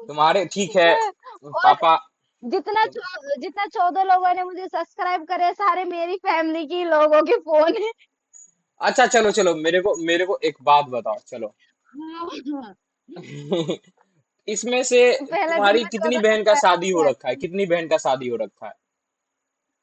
तुम्हारे ठीक है और पापा। जितना 14 लोगों ने मुझे सब्सक्राइब करे, सारे मेरी फैमिली की लोगों के फोन है। अच्छा चलो चलो, मेरे को एक बात बताओ चलो। इसमें से पहले दिन तुम्हारी में कितनी 14 बहन का शादी हो सब्सक्राइबर रखा है, कितनी बहन का शादी हो रखा है?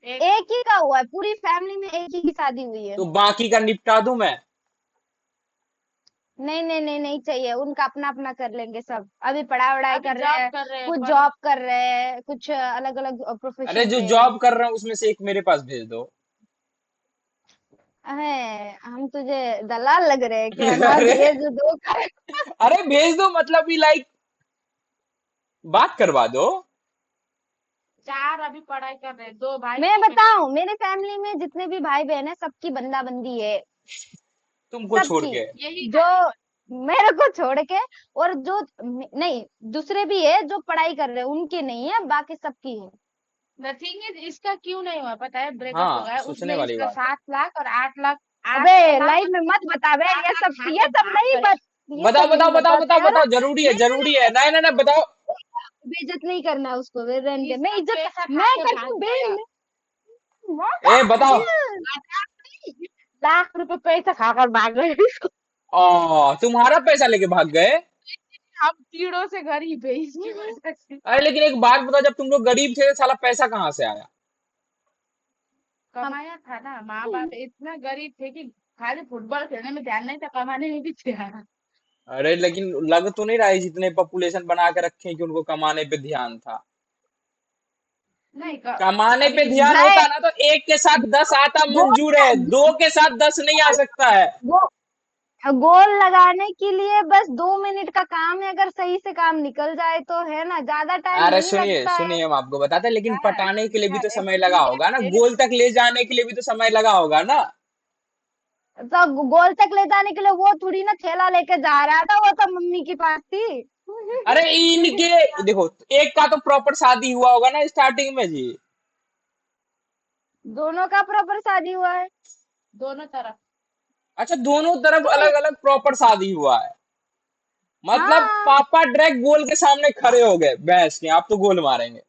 एक ही का हुआ है, पूरी फैमिली में एक ही की शादी हुई है। तो बाकी का निपटा दूं मैं? नहीं नहीं नहीं नहीं चाहिए, उनका अपना अपना कर लेंगे सब। अभी पढ़ाई वढ़ाई अभी कर रहे जॉब हैं, कर रहे हैं कुछ पर। जॉब कर रहे हैं, कुछ अलग अलग अरे प्रोफेशन जो पे है। जॉब कर रहा हूँ उसमें से एक मेरे पास भेज दो। अरे हम तुझे दलाल लग रहे हैं क्या? ना अरे भेज दो कर। अरे भेज दो मतलब भी लाइक बात करवा दो। चार अभी पढ़ाई कर रहे हैं, दो भाई मैं दो बहन। बताऊं, मेरे फैमिली में जितने भी भाई बहन है, सबकी बंदा बंदी है। तुमको छोड़ सबकी। के। यही जो खाली मेरे को छोड़ के, और जो नहीं, दूसरे भी है जो पढ़ाई कर रहे हैं, उनकी नहीं है, बाकी सबकी है। द थिंग इज, इसका क्यों नहीं हुआ पता है? ब्रेकअप हो हाँ गया है, सोचने उसमें वाली इसका बात है। 7 लाख और 8 लाख, अबे 8 लाख लाइव में मत बता बे, 4 लाख खा ये के सब भाग नहीं गए। ये बताओ सब नहीं बताओ बताओ बताते बताओ हैं ना। बताओ, जरूरी है नहीं नहीं जरूरी है, नहीं नहीं नहीं बताओ। बेइज्जत नहीं करना है उसको, वे रहने दे। मैं इसका इज्जत पैसा खा मैं के करती भाग हूँ बे गया। ए बताओ। 8 लाख रुपए पैसा खाकर भाग गए इसको। तुम्हारा पैसा लेके भाग गए? हम कीड़ों से गरीब है, इसकी वजह से। अरे लेकिन एक बात बताओ, जब तुम लोग गरीब थे तो साला पैसा कहाँ से आया? हम कमाया था ना, माँ बाप इतना गरीब थे कि खाली फुटबॉल खेलने में ध्यान नहीं था, कमाने में भी ध्यान। अरे लेकिन लग तो नहीं रहा है जितने पॉपुलेशन बना के रखे हैं कि उनको कमाने पे ध्यान था। नहीं कमाने पे अभी ध्यान भाई होता ना तो एक के साथ 10 आता वो मंजूर है, दो के साथ 10 नहीं आ सकता है। वो गोल लगाने के लिए बस 2 मिनट का काम है, अगर सही से काम निकल जाए तो है ना, ज्यादा टाइम अरे नहीं सुनिए लगता है। सुनिए, हम आपको बताते हैं, लेकिन यार, पटाने के लिए भी तो समय लगा एक्चुअली होगा ना, गोल तक ले जाने के लिए भी तो समय लगा होगा ना। तो गोल तक ले जाने के लिए वो थोड़ी ना ठेला लेके जा रहा था, वो तो मम्मी के पास थी। अरे इनके देखो, एक का तो प्रॉपर शादी हुआ होगा ना स्टार्टिंग में जी। दोनों का प्रॉपर शादी हुआ है। दोनों तरफ। अच्छा दोनों तरफ तो अलग अलग प्रॉपर शादी हुआ है? मतलब हाँ पापा डायरेक्ट गोल के सामने खड़े हो गए, भैंस के आप तो गोल मारेंगे?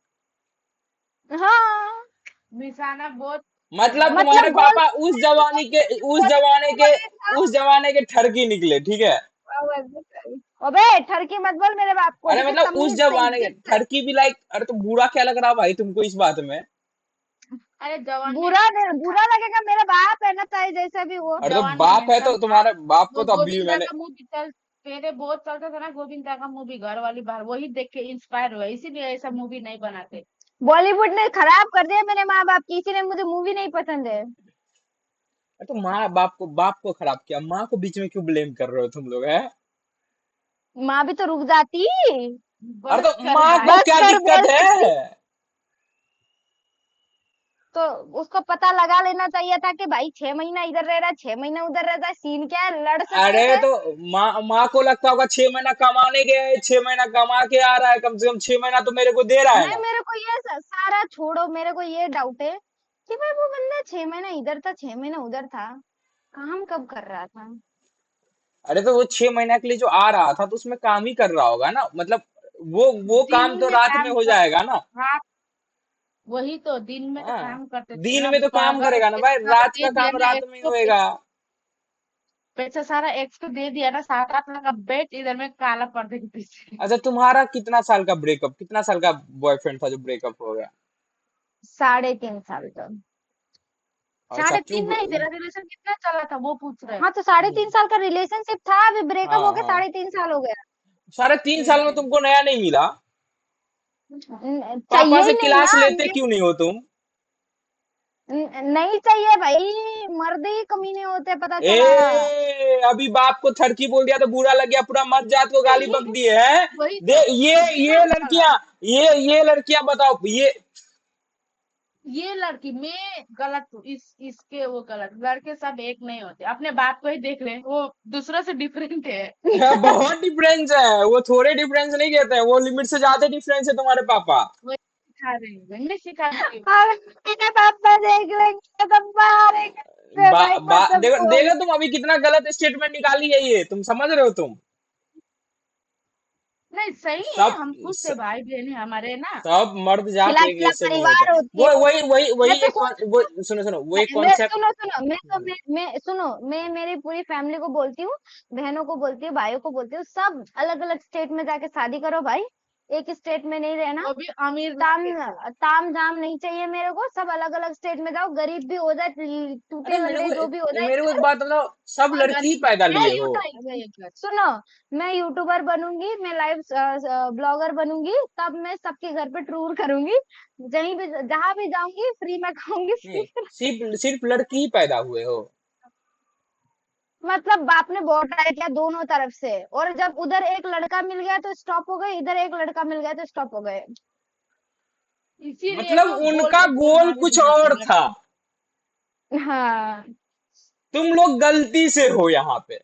हाँ निशाना बहुत मतलब तुम्हारे मतलब गोल पापा उस जमाने के उस जमाने के वही था। उस जमाने के ठरकी निकले, ठीक है? अबे ठरकी मत बोल मेरे बाप को, अरे ठीक है? मतलब उस तमीज से जमाने के इज्जत से। ठरकी भी लाइक, अरे तो बुरा क्या लग रहा भाई तुमको इस बात में? अरे जवानी बुरा बुरा लगेगा, मेरा बाप है ना, चाहे जैसे भी हो। अरे तो जवानी में बाप है सब तो था। तुम्हारे बाप को वो तो अब भी गोविंदा मैंने। का मूवी चल पहले बहुत चलता था ना, गोविंदा का मूवी, घर वाली बाहर, वही देख के इंस्पायर हुआ, इसीलिए ऐसा मूवी नहीं बनाते। बॉलीवुड ने खराब कर दिया मेरे माँ बाप की, इसीलिए मुझे मूवी नहीं पसंद है। अरे तो माँ बाप को खराब किया, माँ को बीच में क्यों ब्लेम कर रहे हो तुम लोग है? माँ भी तो रुक जाती। अरे बस तो कर माँ को भाई। बस क्या कर दिक्कत बोल सकती। है? तो उसको पता लगा लेना चाहिए था कि भाई 6 महीना इधर रह रहा है, 6 महीना उधर रहता है, सीन क्या है, लड़ सकते अरे थे। तो माँ को लगता होगा 6 महीना कमाने गया है, 6 महीना कमा के आ रहा है, कम से कम 6 महीना तो मेरे को दे रहा है नहीं, ना। मेरे को ये सारा छोड़ो, मेरे को ये डाउट है कि भाई वो बंदा 6 महीना इधर था, 6 महीना उधर था, काम कब कर रहा था? अरे तो वो 6 महीना के लिए जो आ रहा था तो उसमें काम ही कर रहा होगा ना, मतलब वो दिन काम तो में रात में काम हो कर, जाएगा ना। रात, वही तो दिन में तो हाँ काम करते थे दिन ना, में तो काम अगर करेगा ना भाई, पैसा सारा रात दे का दिया काम ना रात एक में ही तो, होएगा। पैसा सारा एक तो दे दिया ना, 7 8 लाख, अब बैठ इधर में काला पर्दे के पीछे। अच्छा तुम्हारा कितना साल का ब्रेकअप, कितना साल का बॉयफ्रेंड था जो ब्रेकअप हो गया? 3.5 साल का। अच्छा 3.5 नहीं, तेरा रिलेशन कितना चला था वो पूछ रहे हैं। हाँ तो 3.5 साल का रिलेशनशिप था, अभी ब्रेकअप हाँ हो गया, हाँ। 3.5 साल हो गया। 3.5 साल में कैसे? तुमको नया नहीं मिला? पापा चाहिए से ही नहीं क्लास ना। लेते क्यों नहीं हो तुम? नहीं चाहिए भाई, मर्द ही कमीने होते हैं, पता चला। अभी बाप को थड़की बोल दिया तो बुरा लग गया, पूरा मर्द जात को गाली बक दिए है। वही दे तो, ये कितना चला। लड़कियां, ये लड़कियां बताओ ये। ये लड़की मैं गलत हूँ, इसके वो गलत, लड़के सब एक नहीं होते, अपने बाप को ही देख ले, वो दूसरों से डिफरेंट है। बहुत डिफरेंस है, वो थोड़े डिफरेंस नहीं कहते हैं, वो लिमिट से ज्यादा डिफरेंस है तुम्हारे पापा। वही सिखा रही हूँ, मैं सिखा रही हूँ। और मेरे पापा देख लेंगे तो मारेंगे भाई, कसम देखो को। देखो तुम अभी कितना गलत स्टेटमेंट निकाली है, ये तुम समझ रहे हो तुम? नहीं सही है, सब हम खुश थे, भाई बहन है हमारे ना। सब मर्द जात खिला एक खिला जैसे नहीं होते। परिवार होती वो है। वही वही मैं वही तो एक खुद वो सुनो सुनो वो एक मैं कॉन्सेप्ट। सुनो सुनो मैं सुनो, मैं मेरी पूरी फैमिली को बोलती हूँ, बहनों को बोलती हूँ, भाइयों को बोलती हूँ, सब अलग अलग स्टेट में जाके शादी करो भाई, एक स्टेट में नहीं रहना। वो भी अमीर ताम लड़के से। ताम झाम नहीं चाहिए मेरे को, सब अलग अलग स्टेट में जाओ, गरीब भी हो जाए, अरे टूटे गड्ढे जो भी हो जाए, मेरे को एक बात बताओ, सब और लड़की ही गरीब पैदा मैं लिए हो? यूट्यूब ये कर। सुनो, मैं यूट्यूबर बनूंगी, मैं लाइव ब्लॉगर बनूंगी, तब मैं सबके घर पे टूर करूंगी, जहीं भी जहां भी जाऊंगी फ्री में खाऊंगी, फ्री नहीं, में। सिर्फ सिर्फ लड़की ही पैदा हुए हो? मतलब बाप ने बहुत ट्राई किया दोनों तरफ से, और जब उधर एक लड़का मिल गया तो स्टॉप हो गए, इधर एक लड़का मिल गया तो स्टॉप हो गए। इसीलिए मतलब तो गोल उनका पे गोल गोल मार कुछ दिया और लड़का। था। हाँ। तुम लोग गलती से हो यहाँ पे।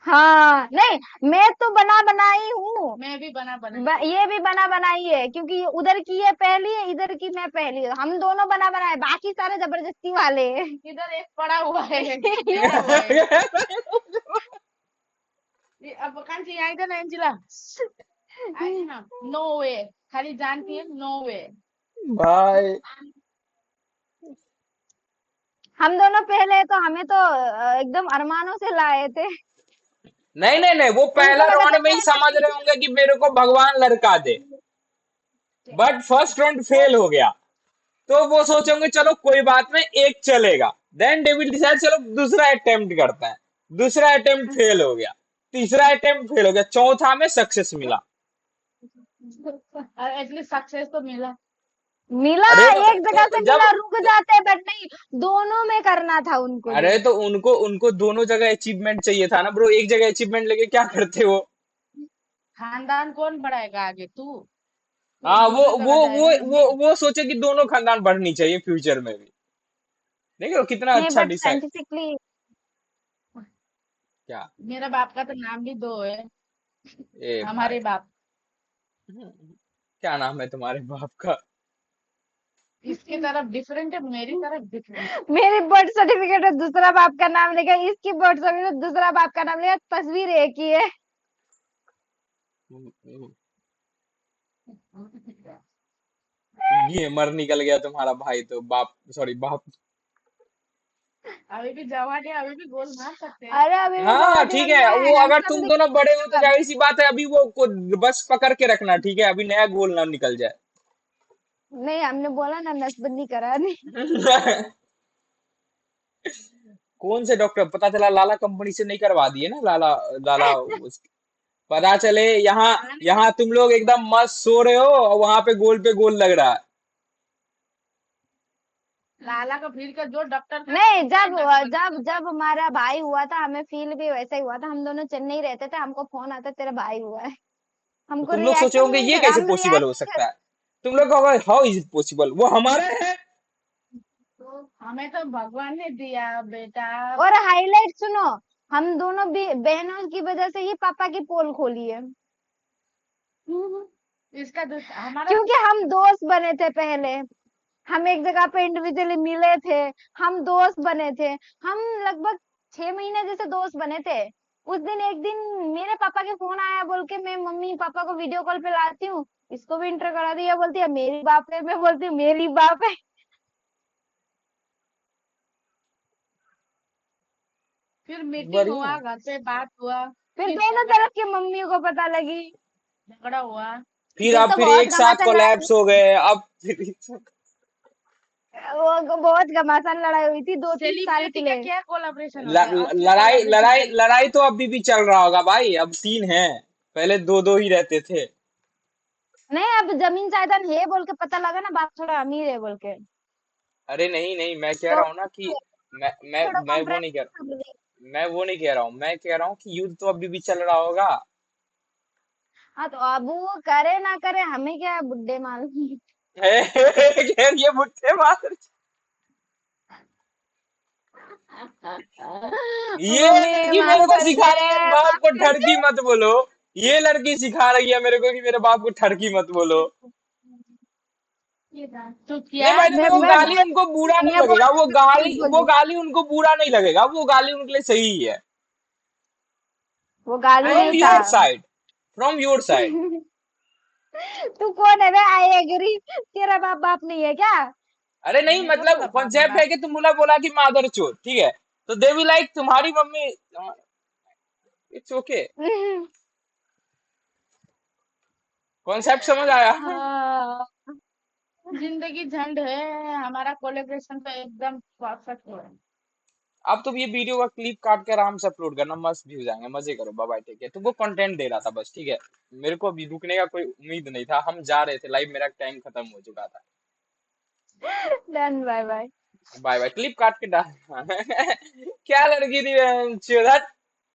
हाँ नहीं, मैं तो बना बनाई हूँ, मैं भी बना बना ये भी बना बनाई है, क्योंकि ये उधर की ये पहली है, इधर की मैं पहली हूँ, हम दोनों बना बनाए, बाकी सारे जबरदस्ती वाले हैं। इधर एक पड़ा हुआ है, गिरा हुआ है। अब कांची आई था ना एंजिला, आई ना, नो वे, खाली जानती है, नो वे। भाई हम दोनों पहले तो हमें तो एकदम अरमानों से लाए थे, नहीं नहीं नहीं, वो उनको पहला लगा राउंड था में ही समझ रहे होंगे कि मेरे को भगवान लड़का दे, बट फर्स्ट राउंड फेल हो गया, तो वो सोचेंगे चलो कोई बात नहीं, एक चलेगा। देन डेविड डिसाइड चलो दूसरा अटेम्प्ट करता है, दूसरा अटेम्प्ट फेल हो गया, तीसरा अटेम्प्ट फेल हो गया, चौथा में सक्सेस मिला। एटलीस्ट सक्सेस तो मिला। मिला, अरे एक जगह से जब मिला, रुक जाते बट नहीं, दोनों में करना था उनको अरे जो। तो उनको उनको दोनों जगह अचीवमेंट चाहिए था ना ब्रो, एक जगह अचीवमेंट लेके क्या करते वो? खानदान कौन बढ़ाएगा आगे, तू तू हाँ, दूसरी जगह जाएगा ना। वो सोचे कि दोनों खानदान बढ़नी चाहिए फ्यूचर में भी। देखो कितना नहीं अच्छा बट डिसाइड। साइंटिफिकली, क्या? मेरा बाप का तो नाम भी दो है, ए भाई, हमारे बाप। क्या नाम है तुम्हारे बाप का? इसकी तरफ डिफरेंट है, मेरी तरफ डिफरेंट है। मेरी बर्थ सर्टिफिकेट में दूसरा बाप का नाम लिखा है, इसकी बर्थ सर्टिफिकेट में दूसरा बाप का नाम लिखा है, तस्वीर एक ही है। गेमर निकल गया तुम्हारा भाई तो, बाप सॉरी बाप। अभी भी जवान है, अभी भी गोल मार सकते हैं। अरे अभी भी हाँ जवानी ठीक में है, मैं वो अगर हैंडसम तुम भी दोनों बड़े हो तो सब। जाहिर सी बात है, अभी वो बस पकड़ के रखना, ठीक है, अभी नया गोल ना निकल नहीं, हमने बोला ना नसबंदी करा दी। जाए। कौन से डॉक्टर, पता चला लाला कंपनी से नहीं करवा दिए ना, लाला लाला पता चले यहाँ, यहाँ तुम लोग एकदम मस्त सो रहे हो और वहां पे गोल लग रहा है। लाला का भीड़ का जो डॉक्टर था, नहीं, उसका जब नसबंदी जब तो। जब हमारा भाई हुआ था, हमें फील भी वैसा ही हुआ था, हम दोनों चेन्नई रहते थे, हमको फोन आता तेरा भाई हुआ है, तो हमको तुम लोग सोचे रिएक्ट भी होंगे नहीं ये करा, कैसे हम पॉसिबल हो रिएक्ट। सकता है, तुम लोग कहोगे हाउ इज इट पॉसिबल, वो हमारा है। तो हमें तो भगवान ने दिया बेटा। और हाईलाइट सुनो, हम दोनों भी बहनों की वजह से ही पापा की पोल खोली है, इसका हमारा क्योंकि हम दोस्त बने थे पहले, हम एक जगह पे इंडिविजुअली मिले थे, हम दोस्त बने थे, हम लगभग 6 महीने जैसे दोस्त बने थे। उस दिन एक दिन मेरे पापा के फोन आया, बोल के मैं मम्मी पापा को वीडियो कॉल पे लाती हूँ, इसको भी इंटर करा दिया, बोलती है मेरी बाप है, मैं बोलती हूँ मेरी बाप है। फिर मीटिंग बढ़िया हुआ, है। घर पे बात हुआ, फिर फिर दोनों झगड़ा तरफ की मम्मियों को पता लगी, झगड़ा हुआ। फिर फिर अब तो फिर बहुत एक साथ घमासान लड़ाई कोलैप्स हो गए अब फिर। वो बहुत घमासान लड़ाई हुई थी 2-3 साल के सेलिब्रिटी का लिए। क्या कोलाब्रेशन होता है, असली लड़ाई कोलाब्रेशन लड़ाई क्या। लड़ाई तो अभी भी चल रहा होगा भाई, अब 3 हैं, पहले दो दो ही रहते थे। नहीं, अब जमीन जायदाद है बोल के पता लगा ना, बाप थोड़ा अमीर है बोल के, अरे नहीं नहीं, मैं कह तो रहा हूँ ना कि थोड़ा मैं वो नहीं कॉम्प्रोमाइज कर ली। मैं वो नहीं कह रहा हूँ, मैं कह रहा हूँ कि युद्ध तो अभी भी चल रहा होगा। हाँ तो अब वो करे ना करे, हमें क्या है, बुड्ढे मालूम। ये भुट्टे मार। ये मम्मी लड़की माफ मेरे को कर सिखा दे, रही है बाप माफ को कर दे। ठरकी मत बोलो। ये लड़की सिखा रही है मेरे को कि मेरे बाप को ठरकी मत बोलो। तो नहीं क्या, भाई, देखो वो मैं गाली उनको बुरा नहीं मैं बोल लगेगा, झूठ बोल वो दी, गाली उनको बुरा नहीं लगेगा, वो गाली उनके लिए सही ही है। वो गाली फ्रॉम नहीं था। Your side, from your side. तू कौन है बे? आई एग्री, तेरा बाप बाप नहीं है क्या? अरे नहीं, मेरा मतलब तो बाप कॉन्सेप्ट बाप। है कि तुम बोला बोला कि मादर चोद, ठीक है, तो दे बी लाइक तुम्हारी मम्मी। इट्स ओके, कॉन्सेप्ट समझ आया। हाँ, जिंदगी झंड है, हमारा कोलेब्रेशन तो एकदम परफेक्ट है। अब तुम ये वीडियो का क्लिप काट के आराम से अपलोड करना, मस्त व्यूज आएंगे, मजे करो, बाय बाय, ठीक है। तुमको कंटेंट दे रहा था बस, ठीक है। मेरे को अभी रुकने का कोई उम्मीद नहीं था, हम जा रहे थे लाइव, मेरा टाइम खत्म हो चुका था। Done, bye bye. Bye bye, clip काट के डाल। क्या लड़की थी,